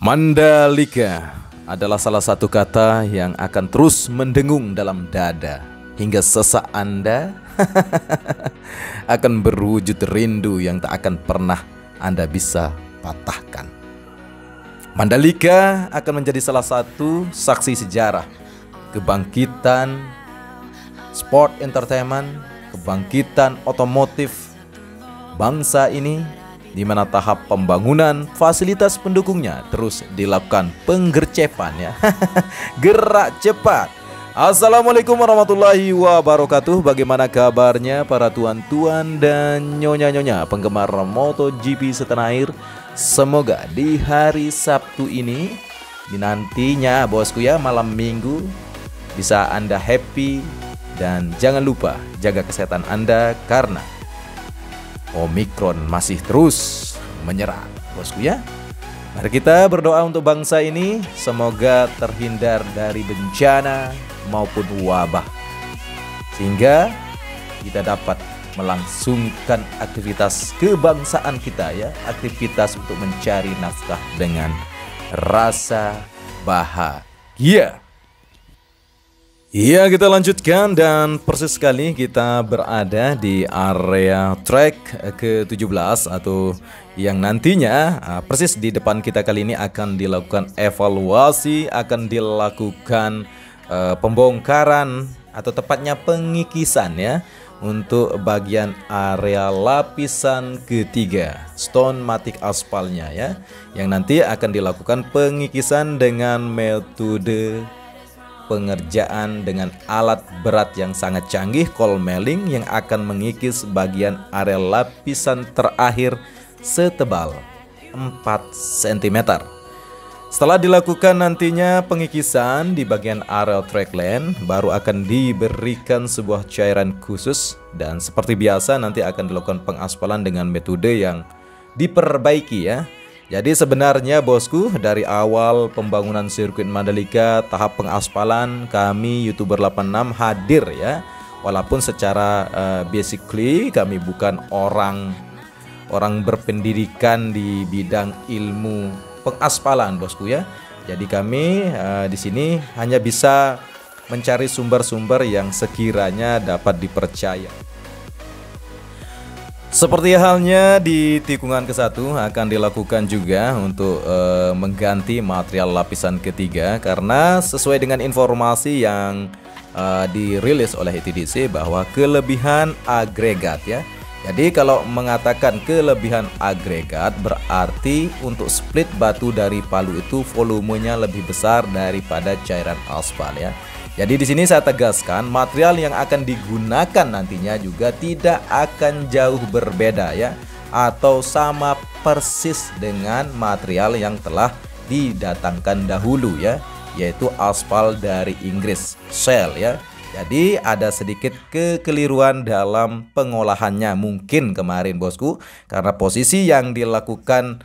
Mandalika adalah salah satu kata yang akan terus mendengung dalam dada hingga sesak Anda akan berwujud rindu yang tak akan pernah Anda bisa patahkan. Mandalika akan menjadi salah satu saksi sejarah kebangkitan sport entertainment, kebangkitan otomotif bangsa ini, di mana tahap pembangunan fasilitas pendukungnya terus dilakukan penggercepan ya. Gerak cepat. Assalamualaikum warahmatullahi wabarakatuh. Bagaimana kabarnya para tuan-tuan dan nyonya-nyonya penggemar MotoGP setanah air? Semoga di hari Sabtu ini, di nantinya bosku ya, malam Minggu, bisa Anda happy. Dan jangan lupa jaga kesehatan Anda karena Omikron masih terus menyerang bosku ya. Mari kita berdoa untuk bangsa ini, semoga terhindar dari bencana maupun wabah, sehingga kita dapat melangsungkan aktivitas kebangsaan kita ya, aktivitas untuk mencari nafkah dengan rasa bahagia. Iya, kita lanjutkan dan persis sekali kita berada di area track ke-17 atau yang nantinya persis di depan kita kali ini akan dilakukan evaluasi, akan dilakukan pembongkaran atau tepatnya pengikisan ya untuk bagian area lapisan ketiga stone matic aspalnya ya, yang nanti akan dilakukan pengikisan dengan metode pengerjaan dengan alat berat yang sangat canggih, cold milling, yang akan mengikis bagian area lapisan terakhir setebal 4 cm. Setelah dilakukan nantinya pengikisan di bagian area track lane, baru akan diberikan sebuah cairan khusus, dan seperti biasa nanti akan dilakukan pengaspalan dengan metode yang diperbaiki ya. Jadi sebenarnya bosku, dari awal pembangunan sirkuit Mandalika tahap pengaspalan kami YouTuber 86 hadir ya. Walaupun secara basically kami bukan orang berpendidikan di bidang ilmu pengaspalan bosku ya. Jadi kami di sini hanya bisa mencari sumber-sumber yang sekiranya dapat dipercaya. Seperti halnya di tikungan ke-1 akan dilakukan juga untuk mengganti material lapisan ketiga, karena sesuai dengan informasi yang dirilis oleh ETDC bahwa kelebihan agregat ya. Jadi kalau mengatakan kelebihan agregat berarti untuk split batu dari palu itu volumenya lebih besar daripada cairan aspal ya. Jadi di sini saya tegaskan, material yang akan digunakan nantinya juga tidak akan jauh berbeda ya, atau sama persis dengan material yang telah didatangkan dahulu ya, yaitu aspal dari Inggris, Shell ya. Jadi ada sedikit kekeliruan dalam pengolahannya mungkin kemarin bosku, karena posisi yang dilakukan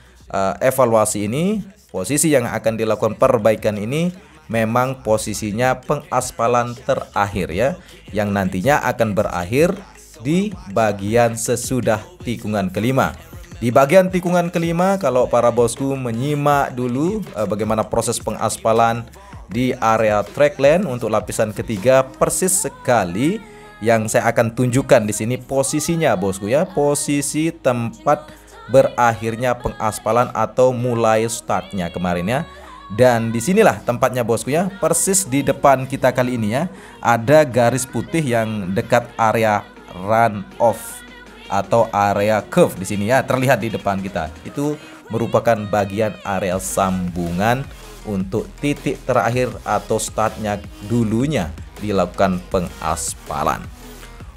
evaluasi ini, posisi yang akan dilakukan perbaikan ini memang posisinya pengaspalan terakhir ya, yang nantinya akan berakhir di bagian sesudah tikungan kelima. Di bagian tikungan kelima, kalau para bosku menyimak dulu bagaimana proses pengaspalan di area track lane untuk lapisan ketiga, persis sekali yang saya akan tunjukkan di sini posisinya bosku ya, posisi tempat berakhirnya pengaspalan atau mulai startnya kemarin ya. Dan disinilah tempatnya bosku ya, persis di depan kita kali ini ya, ada garis putih yang dekat area run off atau area curve di sini ya, terlihat di depan kita. Itu merupakan bagian area sambungan untuk titik terakhir atau startnya dulunya dilakukan pengaspalan.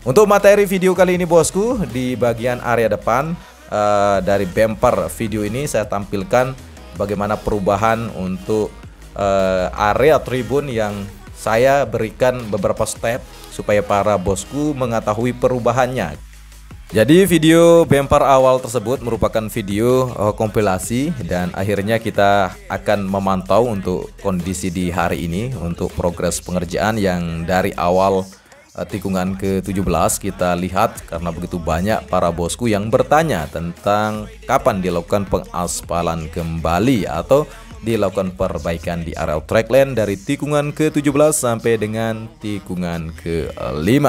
Untuk materi video kali ini bosku, di bagian area depan dari bumper video ini saya tampilkan bagaimana perubahan untuk area tribun yang saya berikan beberapa step supaya para bosku mengetahui perubahannya. Jadi video bumper awal tersebut merupakan video kompilasi, dan akhirnya kita akan memantau untuk kondisi di hari ini untuk progres pengerjaan yang dari awal tikungan ke-17 kita lihat, karena begitu banyak para bosku yang bertanya tentang kapan dilakukan pengaspalan kembali atau dilakukan perbaikan di areal trackland dari tikungan ke-17 sampai dengan tikungan ke-5.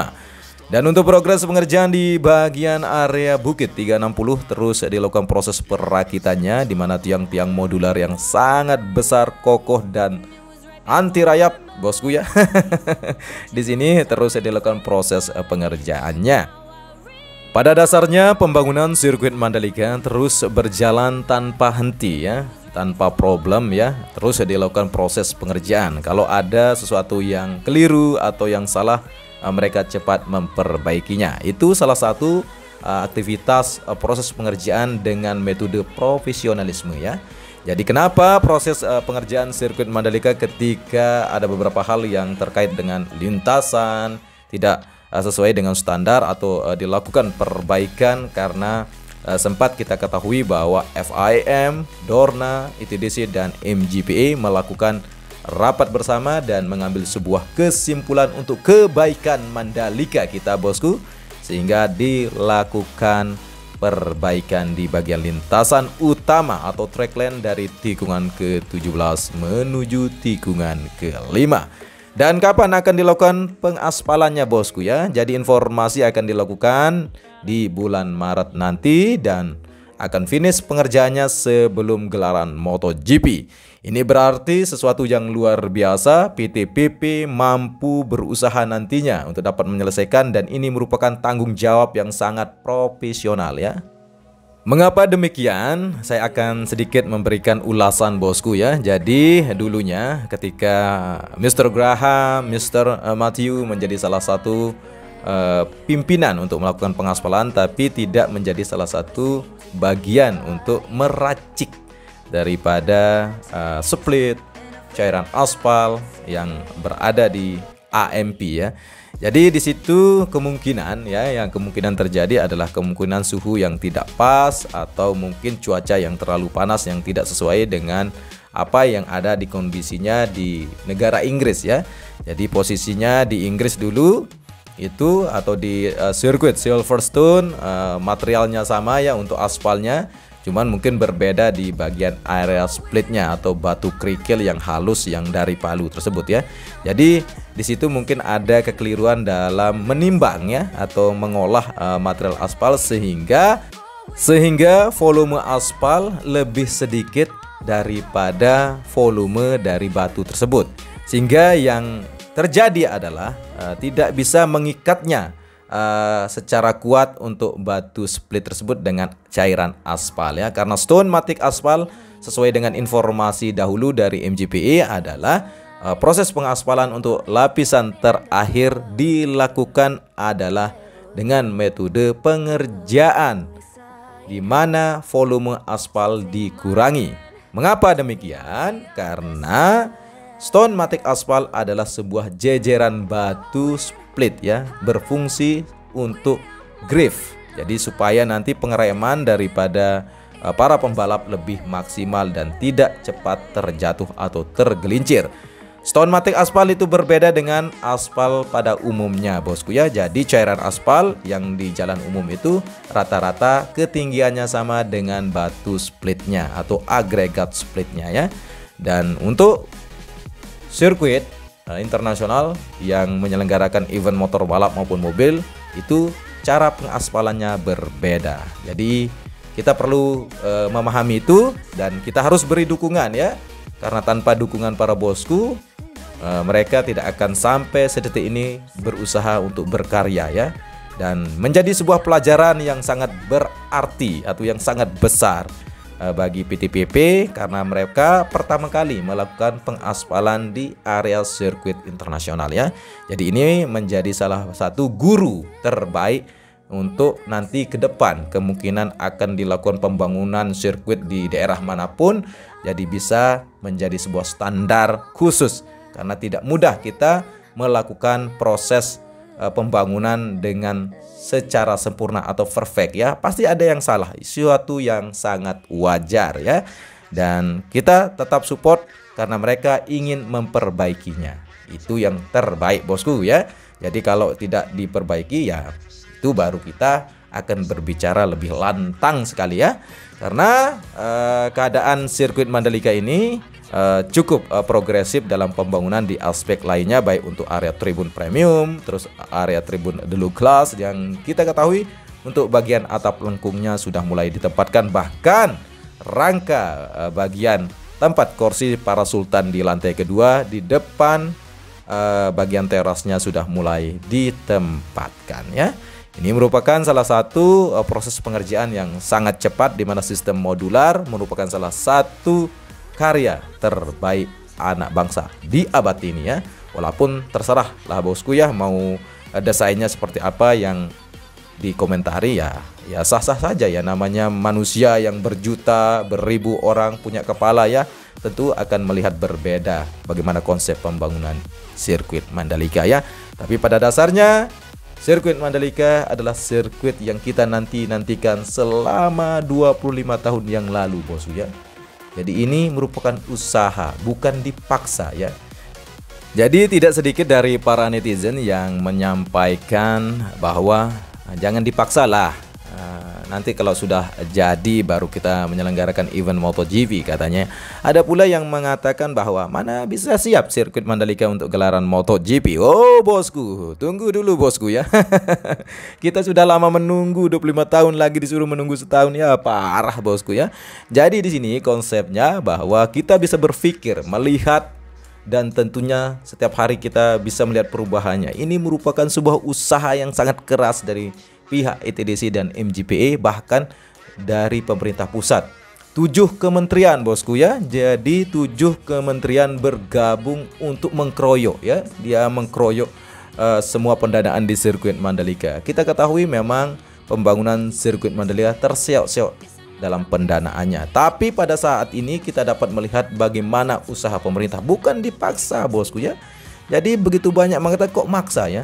Dan untuk progres pengerjaan di bagian area Bukit 360 terus dilakukan proses perakitannya, di mana tiang-tiang modular yang sangat besar, kokoh dan anti rayap, bosku ya. Di sini terus dilakukan proses pengerjaannya. Pada dasarnya pembangunan sirkuit Mandalika terus berjalan tanpa henti ya, tanpa problem ya. Terus dilakukan proses pengerjaan. Kalau ada sesuatu yang keliru atau yang salah, mereka cepat memperbaikinya. Itu salah satu aktivitas proses pengerjaan dengan metode profesionalisme ya. Jadi kenapa proses pengerjaan sirkuit Mandalika ketika ada beberapa hal yang terkait dengan lintasan tidak sesuai dengan standar atau dilakukan perbaikan, karena sempat kita ketahui bahwa FIM, Dorna, ITDC dan MGPA melakukan rapat bersama dan mengambil sebuah kesimpulan untuk kebaikan Mandalika kita, bosku, sehingga dilakukan perbaikan di bagian lintasan utama atau trackland dari tikungan ke-17 menuju tikungan ke-5. Dan kapan akan dilakukan pengaspalannya, bosku ya? Jadi informasi akan dilakukan di bulan Maret nanti dan akan finish pengerjaannya sebelum gelaran MotoGP. Ini berarti sesuatu yang luar biasa. PT PP mampu berusaha nantinya untuk dapat menyelesaikan, dan ini merupakan tanggung jawab yang sangat profesional ya. Mengapa demikian? Saya akan sedikit memberikan ulasan, bosku ya. Jadi dulunya ketika Mr. Graham, Mr. Matthew menjadi salah satu pimpinan untuk melakukan pengaspalan, tapi tidak menjadi salah satu bagian untuk meracik daripada split cairan aspal yang berada di AMP ya. Jadi di situ kemungkinan ya, yang kemungkinan terjadi adalah kemungkinan suhu yang tidak pas atau mungkin cuaca yang terlalu panas yang tidak sesuai dengan apa yang ada di kondisinya di negara Inggris ya. Jadi posisinya di Inggris dulu itu atau di sirkuit Silverstone, materialnya sama ya untuk aspalnya, cuman mungkin berbeda di bagian area splitnya atau batu kerikil yang halus yang dari palu tersebut ya. Jadi di situ mungkin ada kekeliruan dalam menimbang ya atau mengolah material aspal sehingga volume aspal lebih sedikit daripada volume dari batu tersebut, sehingga yang terjadi adalah tidak bisa mengikatnya secara kuat untuk batu split tersebut dengan cairan aspal ya. Karena stone matic aspal sesuai dengan informasi dahulu dari MGPA adalah proses pengaspalan untuk lapisan terakhir dilakukan adalah dengan metode pengerjaan di mana volume aspal dikurangi. Mengapa demikian? Karena stone matic aspal adalah sebuah jejeran batu split ya, berfungsi untuk griff. Jadi supaya nanti pengereman daripada para pembalap lebih maksimal dan tidak cepat terjatuh atau tergelincir. Stone matic aspal itu berbeda dengan aspal pada umumnya, bosku ya. Jadi cairan aspal yang di jalan umum itu rata-rata ketinggiannya sama dengan batu splitnya atau agregat splitnya ya. Dan untuk sirkuit internasional yang menyelenggarakan event motor balap maupun mobil, itu cara pengaspalannya berbeda. Jadi kita perlu memahami itu, dan kita harus beri dukungan ya. Karena tanpa dukungan para bosku, mereka tidak akan sampai sedetik ini berusaha untuk berkarya ya. Dan menjadi sebuah pelajaran yang sangat berarti atau yang sangat besar bagi PTPP, karena mereka pertama kali melakukan pengaspalan di area sirkuit internasional ya. Jadi ini menjadi salah satu guru terbaik untuk nanti ke depan kemungkinan akan dilakukan pembangunan sirkuit di daerah manapun. Jadi bisa menjadi sebuah standar khusus, karena tidak mudah kita melakukan proses pembangunan dengan secara sempurna atau perfect ya. Pasti ada yang salah, sesuatu yang sangat wajar ya. Dan kita tetap support karena mereka ingin memperbaikinya. Itu yang terbaik, bosku ya. Jadi kalau tidak diperbaiki ya, itu baru kita akan berbicara lebih lantang sekali ya. Karena keadaan sirkuit Mandalika ini cukup progresif dalam pembangunan di aspek lainnya, baik untuk area tribun premium, terus area tribun deluxe class yang kita ketahui untuk bagian atap lengkungnya sudah mulai ditempatkan, bahkan rangka bagian tempat kursi para sultan di lantai kedua di depan bagian terasnya sudah mulai ditempatkan ya. Ini merupakan salah satu proses pengerjaan yang sangat cepat, di mana sistem modular merupakan salah satu karya terbaik anak bangsa di abad ini ya. Walaupun terserah lah bosku ya, mau desainnya seperti apa yang dikomentari ya sah-sah saja ya, namanya manusia yang berjuta beribu orang punya kepala ya, tentu akan melihat berbeda bagaimana konsep pembangunan sirkuit Mandalika ya. Tapi pada dasarnya sirkuit Mandalika adalah sirkuit yang kita nantikan selama 25 tahun yang lalu bosku ya. Jadi ini merupakan usaha, bukan dipaksa ya. Jadi tidak sedikit dari para netizen yang menyampaikan bahwa jangan dipaksa lah, nanti kalau sudah jadi baru kita menyelenggarakan event MotoGP katanya. Ada pula yang mengatakan bahwa mana bisa siap sirkuit Mandalika untuk gelaran MotoGP. Oh bosku, tunggu dulu bosku ya. Kita sudah lama menunggu, 25 tahun lagi disuruh menunggu setahun ya, parah bosku ya. Jadi di sini konsepnya bahwa kita bisa berpikir, melihat, dan tentunya setiap hari kita bisa melihat perubahannya. Ini merupakan sebuah usaha yang sangat keras dari pihak ETDC dan MGPA, bahkan dari pemerintah pusat. 7 kementerian bosku ya. Jadi 7 kementerian bergabung untuk mengkroyok ya. Dia mengkroyok semua pendanaan di sirkuit Mandalika. Kita ketahui memang pembangunan sirkuit Mandalika terseok-seok dalam pendanaannya. Tapi pada saat ini kita dapat melihat bagaimana usaha pemerintah, bukan dipaksa bosku ya. Jadi begitu banyak mengatakan kok maksa ya.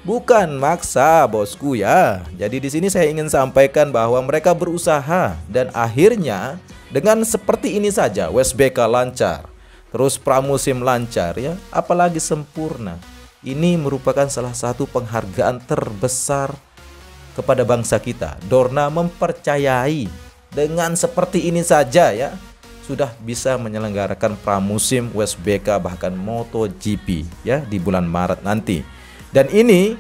Bukan maksa bosku ya. Jadi di sini saya ingin sampaikan bahwa mereka berusaha, dan akhirnya dengan seperti ini saja WSBK lancar, terus pramusim lancar ya, apalagi sempurna. Ini merupakan salah satu penghargaan terbesar kepada bangsa kita. Dorna mempercayai dengan seperti ini saja ya, sudah bisa menyelenggarakan pramusim WSBK bahkan MotoGP ya di bulan Maret nanti. Dan ini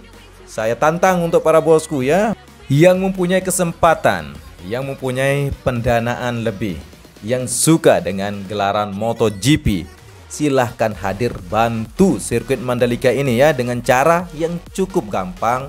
saya tantang untuk para bosku ya, yang mempunyai kesempatan, yang mempunyai pendanaan lebih, yang suka dengan gelaran MotoGP, silahkan hadir bantu sirkuit Mandalika ini ya, dengan cara yang cukup gampang,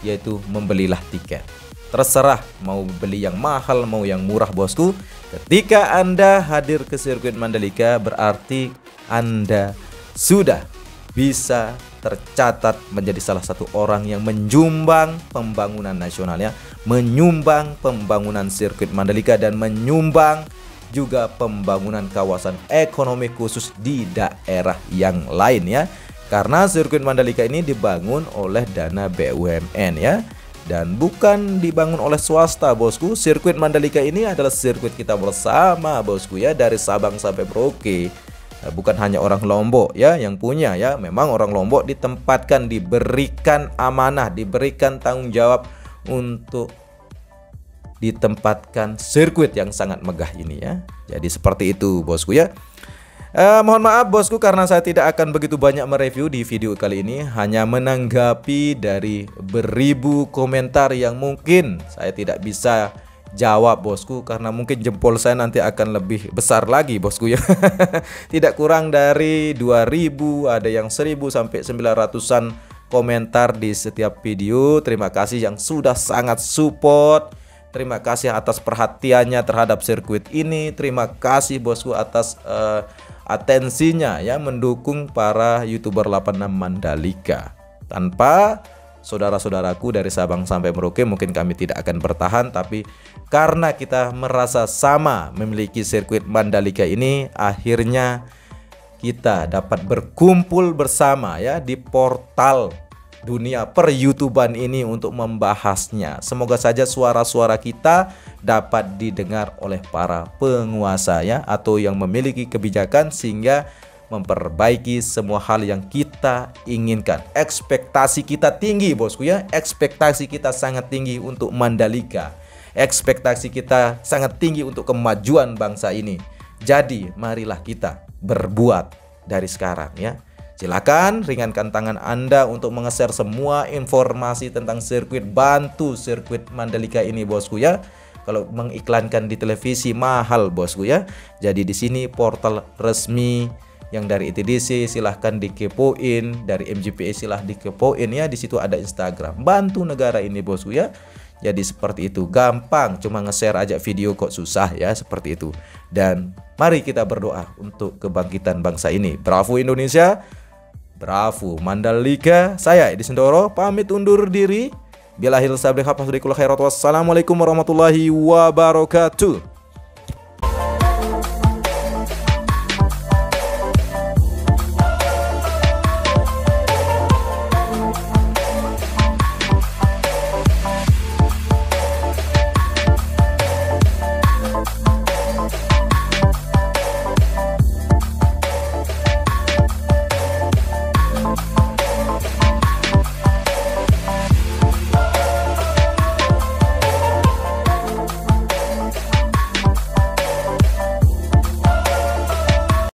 yaitu membelilah tiket. Terserah mau beli yang mahal mau yang murah bosku. Ketika Anda hadir ke sirkuit Mandalika, berarti Anda sudah bisa tercatat menjadi salah satu orang yang menyumbang pembangunan nasionalnya, menyumbang pembangunan sirkuit Mandalika, dan menyumbang juga pembangunan kawasan ekonomi khusus di daerah yang lain ya. Karena sirkuit Mandalika ini dibangun oleh dana BUMN ya, dan bukan dibangun oleh swasta bosku. Sirkuit Mandalika ini adalah sirkuit kita bersama bosku ya, dari Sabang sampai Merauke. Bukan hanya orang Lombok ya yang punya ya. Memang orang Lombok ditempatkan, diberikan amanah, diberikan tanggung jawab untuk ditempatkan sirkuit yang sangat megah ini ya. Jadi seperti itu bosku ya. Mohon maaf bosku karena saya tidak akan begitu banyak mereview di video kali ini, hanya menanggapi dari beribu komentar yang mungkin saya tidak bisa jawab bosku, karena mungkin jempol saya nanti akan lebih besar lagi bosku ya. Tidak kurang dari 2000, ada yang 1000 sampai 900-an komentar di setiap video. Terima kasih yang sudah sangat support. Terima kasih atas perhatiannya terhadap sirkuit ini. Terima kasih bosku atas atensinya ya, mendukung para YouTuber 86 Mandalika. Tanpa saudara-saudaraku dari Sabang sampai Merauke mungkin kami tidak akan bertahan, tapi karena kita merasa sama memiliki sirkuit Mandalika ini, akhirnya kita dapat berkumpul bersama ya di portal dunia per-YouTuban ini untuk membahasnya. Semoga saja suara-suara kita dapat didengar oleh para penguasa ya, atau yang memiliki kebijakan, sehingga memperbaiki semua hal yang kita inginkan. Ekspektasi kita tinggi bosku ya, ekspektasi kita sangat tinggi untuk Mandalika, ekspektasi kita sangat tinggi untuk kemajuan bangsa ini. Jadi marilah kita berbuat dari sekarang ya. Silakan ringankan tangan Anda untuk menge-share semua informasi tentang sirkuit, bantu sirkuit Mandalika ini bosku ya. Kalau mengiklankan di televisi mahal bosku ya. Jadi di sini portal resmi yang dari ITDC silahkan dikepoin, dari MGPA silahkan dikepoin ya. Di situ ada Instagram. Bantu negara ini bosku ya. Jadi seperti itu, gampang, cuma nge-share aja video kok susah ya, seperti itu. Dan mari kita berdoa untuk kebangkitan bangsa ini. Bravo Indonesia, bravo Mandalika. Saya Edi Sindoro pamit undur diri. Wassalamualaikum warahmatullahi wabarakatuh.